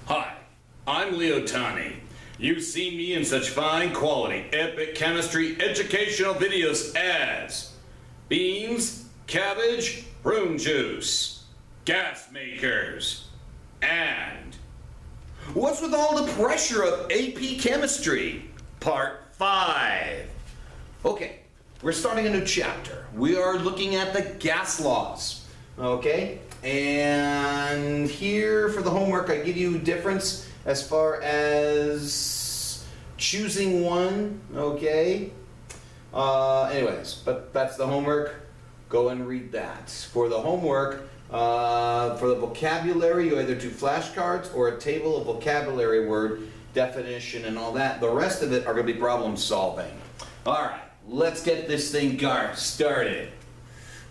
Hi, I'm Leotani. You've seen me in such fine quality epic chemistry educational videos as beans, cabbage, prune juice, gas makers, and what's with all the pressure of AP Chemistry, Part 5. Okay, we're starting a new chapter. We are looking at the gas laws. Okay, and here for the homework I give you a difference as far as choosing one. Okay, anyways, but that's the homework. Go and read that. For the homework, for the vocabulary, you either do flashcards or a table of vocabulary word definition and all that. The rest of it are going to be problem solving. All right, let's get this thing started.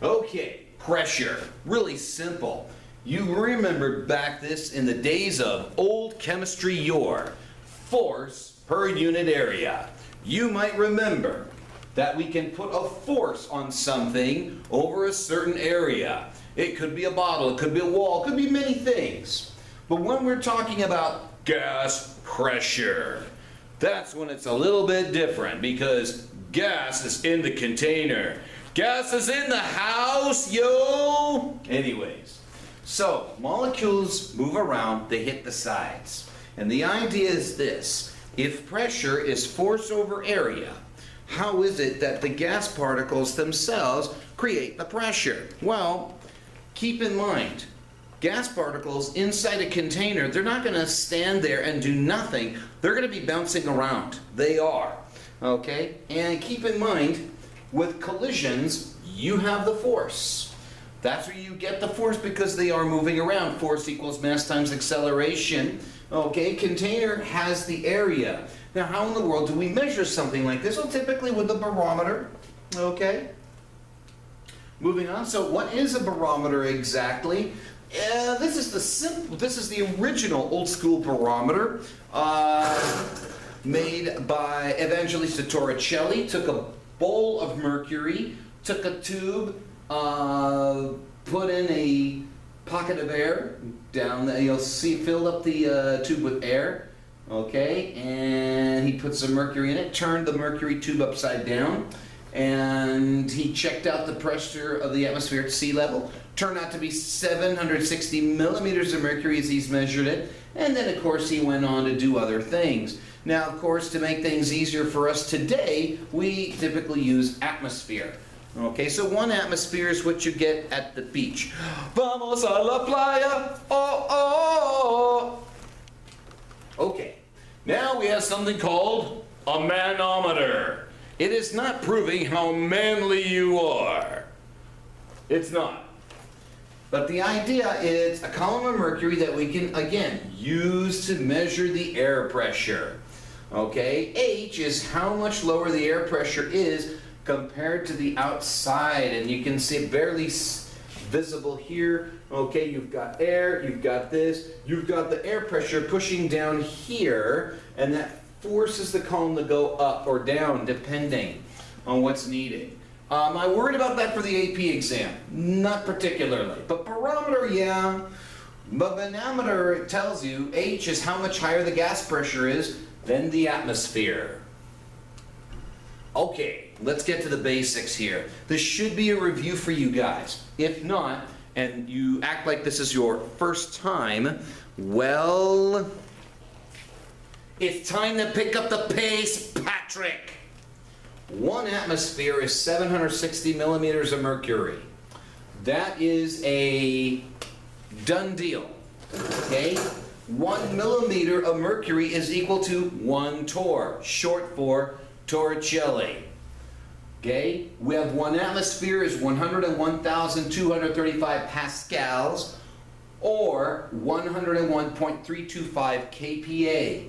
Okay. Pressure, really simple. You remember back this in the days of old chemistry yore, force per unit area. You might remember that we can put a force on something over a certain area. It could be a bottle, it could be a wall, it could be many things. But when we're talking about gas pressure, that's when it's a little bit different because gas is in the container. Gas is in the house, yo! Anyways, so molecules move around, they hit the sides. And the idea is this: if pressure is force over area, how is it that the gas particles themselves create the pressure? Well, keep in mind, gas particles inside a container, they're not going to stand there and do nothing. They're going to be bouncing around. They are. Okay? And keep in mind, with collisions, you have the force. That's where you get the force because they are moving around. Force equals mass times acceleration. Okay, container has the area. Now, how in the world do we measure something like this? Well, typically with a barometer. Okay. Moving on. So, what is a barometer exactly? This is the original old school barometer made by Evangelista Torricelli. Took a bowl of mercury, took a tube, put in a pocket of air down there. You'll see filled up the tube with air. Okay, and he put some mercury in it, turned the mercury tube upside down, and he checked out the pressure of the atmosphere at sea level. Turned out to be 760 millimeters of mercury as he's measured it, and then of course he went on to do other things. Now, of course, to make things easier for us today, we typically use atmosphere. Okay, so 1 atmosphere is what you get at the beach. Vamos a la playa, oh, oh, oh. Okay, now we have something called a manometer. It is not proving how manly you are. It's not. But the idea is a column of mercury that we can, again, use to measure the air pressure. Okay, H is how much lower the air pressure is compared to the outside, and you can see it barely visible here. Okay, you've got air, you've got this, you've got the air pressure pushing down here, and that forces the column to go up or down depending on what's needed. Am I worried about that for the AP exam? Not particularly, but barometer, yeah. But manometer, it tells you H is how much higher the gas pressure is than the atmosphere. Okay, let's get to the basics here. This should be a review for you guys. If not, and you act like this is your first time, well, it's time to pick up the pace, Patrick. 1 atmosphere is 760 millimeters of mercury. That is a done deal, okay? 1 millimeter of mercury is equal to 1 torr, short for Torricelli. Okay, we have 1 atmosphere is 101,235 pascals, or 101.325 kPa.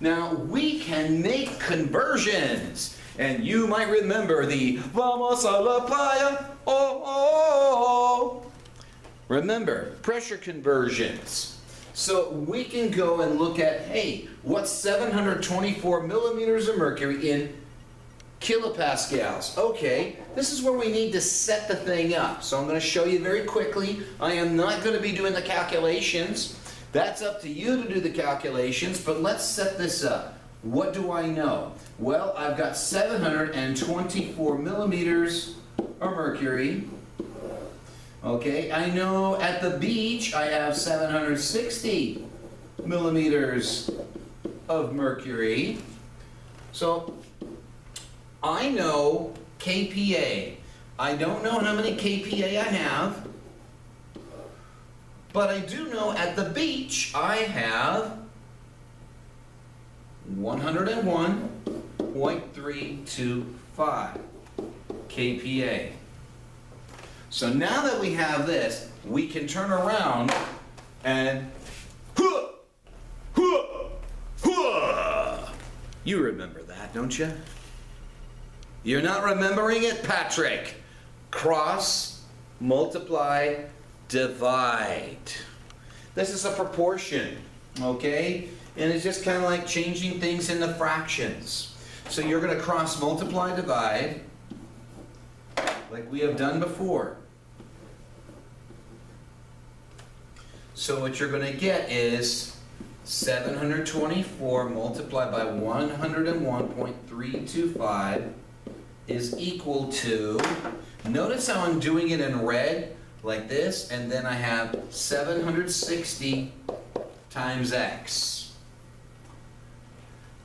Now we can make conversions, and you might remember the Vamos a la playa, oh, oh, oh. Remember, pressure conversions. So we can go and look at, hey, what's 724 millimeters of mercury in kilopascals. Okay, this is where we need to set the thing up. So I'm going to show you very quickly. I am not going to be doing the calculations. That's up to you to do the calculations, but let's set this up. What do I know? Well, I've got 724 millimeters of mercury. Okay, I know at the beach I have 760 millimeters of mercury. So I know kPa. I don't know how many kPa I have, but I do know at the beach I have 101.325 kPa. So now that we have this, we can turn around and you remember that, don't you? You're not remembering it, Patrick? Cross, multiply, divide. This is a proportion, okay? And it's just kind of like changing things into fractions. So you're going to cross, multiply, divide, like we have done before. So what you're going to get is 724 multiplied by 101.325 is equal to, notice how I'm doing it in red, like this, and then I have 760 times x.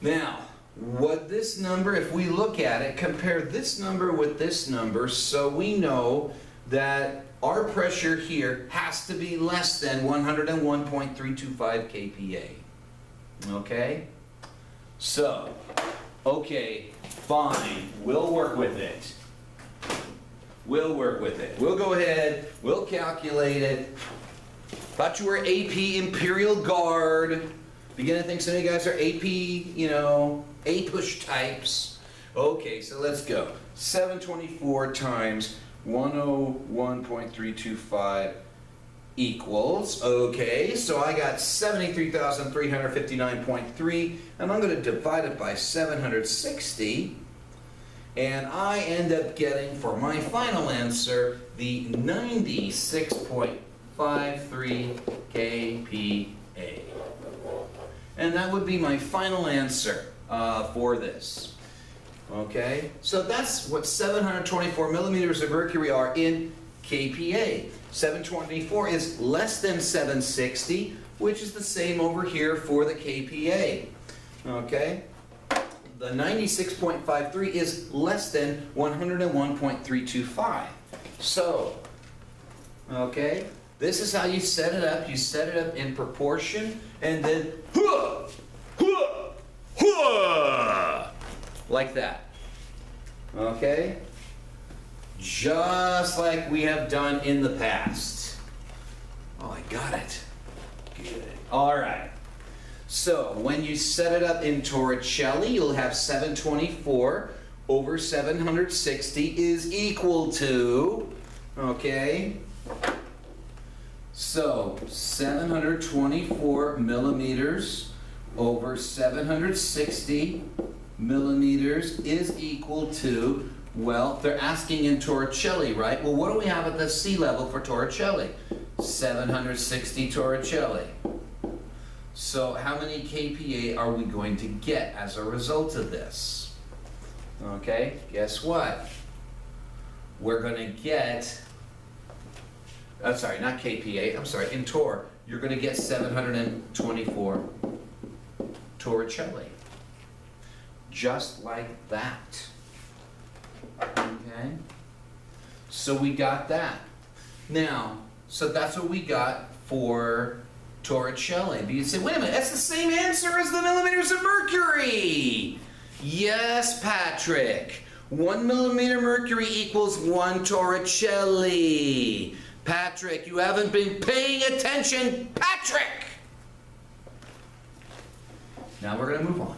Now, what this number, if we look at it, compare this number with this number, so we know that our pressure here has to be less than 101.325 kPa. Okay? So, okay, fine. We'll work with it. We'll work with it. We'll go ahead, we'll calculate it. Thought you were AP Imperial Guard. Beginning to think some of you guys are AP, you know, A-push types. Okay, so let's go. 724 times 101.325 equals, okay, so I got 73,359.3, and I'm going to divide it by 760, and I end up getting, for my final answer, the 96.53 kPa. And that would be my final answer for this. Okay, so that's what 724 millimeters of mercury are in kPa. 724 is less than 760, which is the same over here for the kPa. Okay, the 96.53 is less than 101.325. So, okay, this is how you set it up. You set it up in proportion, and then like that. Okay? Just like we have done in the past. Oh, I got it. Good. All right. So when you set it up in torricelli, you'll have 724 over 760 is equal to, okay, so 724 millimeters over 760 millimeters is equal to, well, they're asking in torricelli, right? Well, what do we have at the sea level for torricelli? 760 torricelli. So how many kPa are we going to get as a result of this? Okay, guess what? We're going to get, I'm sorry, not kPa, I'm sorry, in torr, you're going to get 724 torricelli. Just like that. Okay? So we got that. Now, so that's what we got for torricelli. But you say, wait a minute, that's the same answer as the millimeters of mercury. Yes, Patrick. 1 millimeter mercury equals 1 torricelli. Patrick, you haven't been paying attention, Patrick! Now we're going to move on.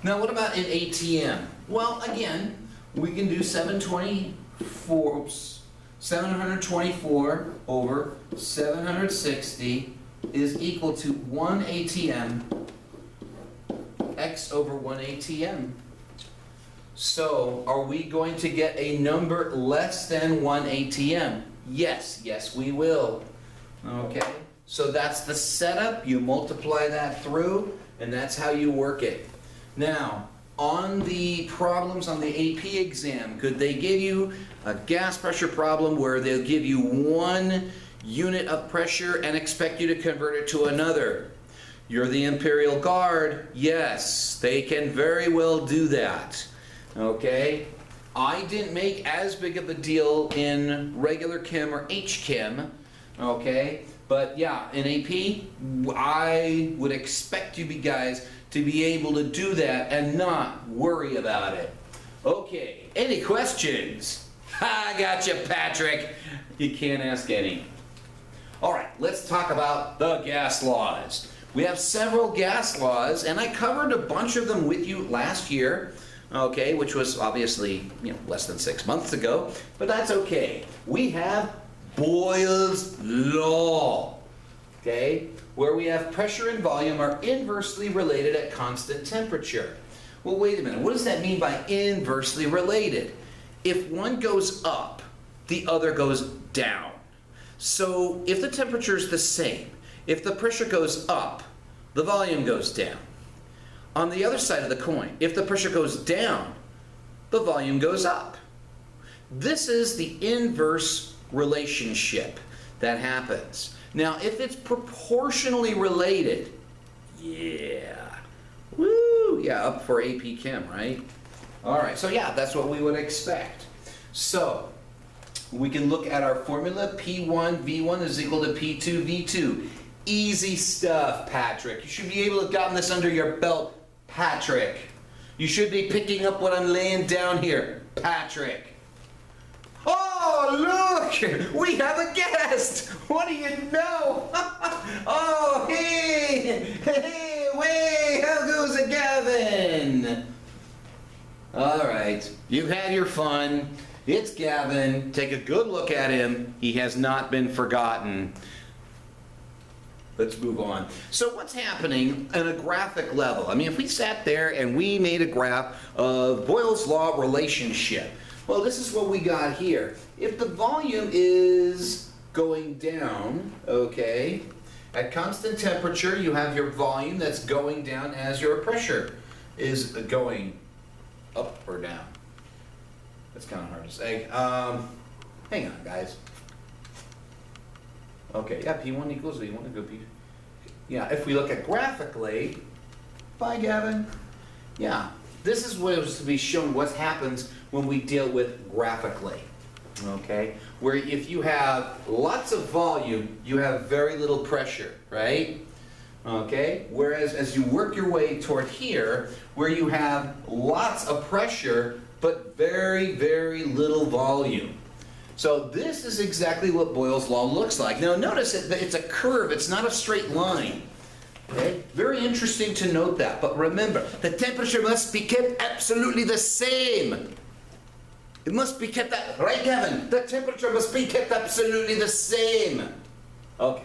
Now what about in ATM? Well, again, we can do 724 over 760 is equal to 1 ATM x over 1 atm. So, are we going to get a number less than 1 atm? Yes, yes we will. Okay, so that's the setup. You multiply that through, and that's how you work it. Now, on the problems on the AP exam, could they give you a gas pressure problem where they'll give you one unit of pressure and expect you to convert it to another? You're the Imperial Guard. Yes, they can very well do that. Okay? I didn't make as big of a deal in regular chem or H-chem. Okay? But yeah, in AP, I would expect you guys to be able to do that and not worry about it. Okay, any questions? I got you, Patrick. You can't ask any. All right, let's talk about the gas laws. We have several gas laws, and I covered a bunch of them with you last year, okay, which was obviously, less than 6 months ago, but that's okay. We have Boyle's Law, okay, where we have pressure and volume are inversely related at constant temperature. Well, wait a minute, what does that mean by inversely related? If one goes up, the other goes down. So if the temperature is the same, if the pressure goes up, the volume goes down. On the other side of the coin, if the pressure goes down, the volume goes up. This is the inverse relationship that happens. Now, if it's proportionally related, yeah, woo, yeah, up for AP Chem, right? All right, so yeah, that's what we would expect. So, we can look at our formula. P1 V1 is equal to P2 V2. Easy stuff, Patrick. You should be able to have gotten this under your belt, Patrick. You should be picking up what I'm laying down here, Patrick. Oh, look! We have a guest! What do you know? Oh, hey! Hey, way! How goes it, Gavin? All right, you've had your fun. It's Gavin. Take a good look at him. He has not been forgotten. Let's move on. So what's happening at a graphic level? I mean, if we sat there and we made a graph of Boyle's Law relationship, well, this is what we got here. If the volume is going down, okay, at constant temperature, you have your volume that's going down as your pressure is going up or down. That's kind of hard to say. Hang on, guys. Okay, yeah, P1 equals V1 to go P2. Yeah, if we look at graphically, bye, Gavin. Yeah, this is what was to be shown what happens when we deal with graphically. Okay, where if you have lots of volume, you have very little pressure, right? Okay, whereas as you work your way toward here, where you have lots of pressure, but very, very little volume. So this is exactly what Boyle's Law looks like. Now notice it's a curve, it's not a straight line. Okay? Very interesting to note that, but remember, the temperature must be kept absolutely the same. It must be kept that, right, Gavin? The temperature must be kept absolutely the same. Okay.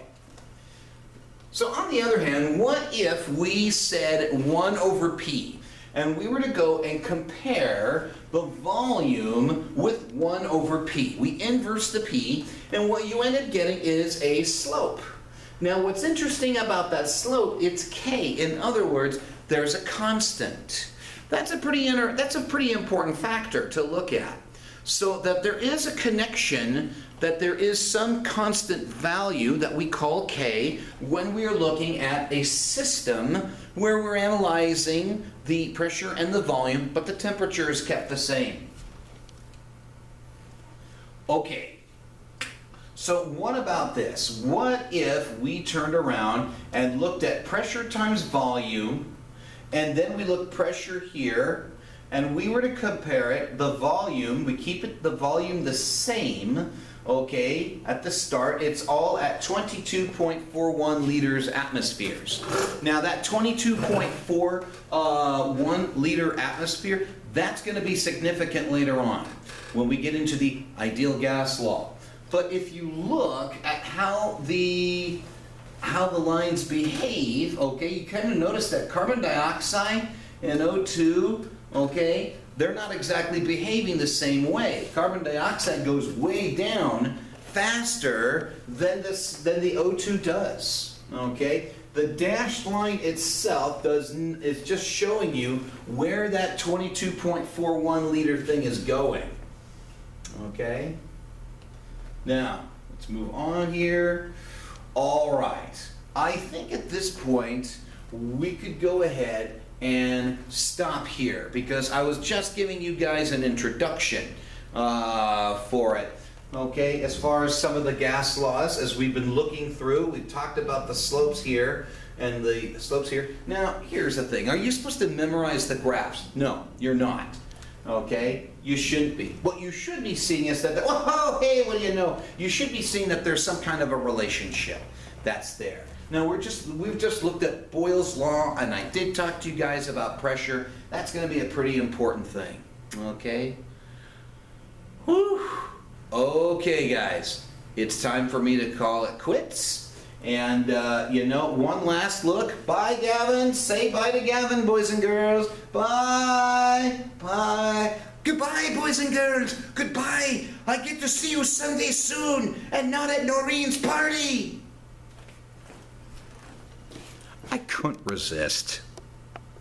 So on the other hand, what if we said 1 over P? And we were to go and compare the volume with 1 over P. We inverse the P, and what you end up getting is a slope. Now what's interesting about that slope, it's K. In other words, there's a constant. That's a pretty important factor to look at. So that there is a connection, that there is some constant value that we call K when we are looking at a system where we're analyzing the pressure and the volume, but the temperature is kept the same. Okay, so what about this? What if we turned around and looked at pressure times volume, and then we look pressure here, and we were to compare it, the volume, we keep the volume the same, okay, at the start, it's all at 22.41 liters atmospheres. Now that 22.41 liter atmosphere, that's going to be significant later on when we get into the ideal gas law. But if you look at how the lines behave, okay, you kind of notice that carbon dioxide and O2, okay, they're not exactly behaving the same way. Carbon dioxide goes way down faster than the O2 does, okay? The dashed line itself is just showing you where that 22.41 liter thing is going, okay? Now, let's move on here. All right, I think at this point we could go ahead and stop here because I was just giving you guys an introduction for it. Okay, as far as some of the gas laws, as we've been looking through, we've talked about the slopes here and the slopes here. Now, here's the thing. Are you supposed to memorize the graphs? No, you're not. Okay, you shouldn't be. What you should be seeing is that, oh, hey, what do you know? You should be seeing that there's some kind of a relationship that's there. Now, we've just looked at Boyle's law, and I did talk to you guys about pressure. That's going to be a pretty important thing. Okay? Whew. Okay, guys, it's time for me to call it quits. And, you know, one last look. Bye, Gavin. Say bye to Gavin, boys and girls. Bye. Bye. Goodbye, boys and girls. Goodbye. I get to see you Sunday soon, and not at Noreen's party. I couldn't resist.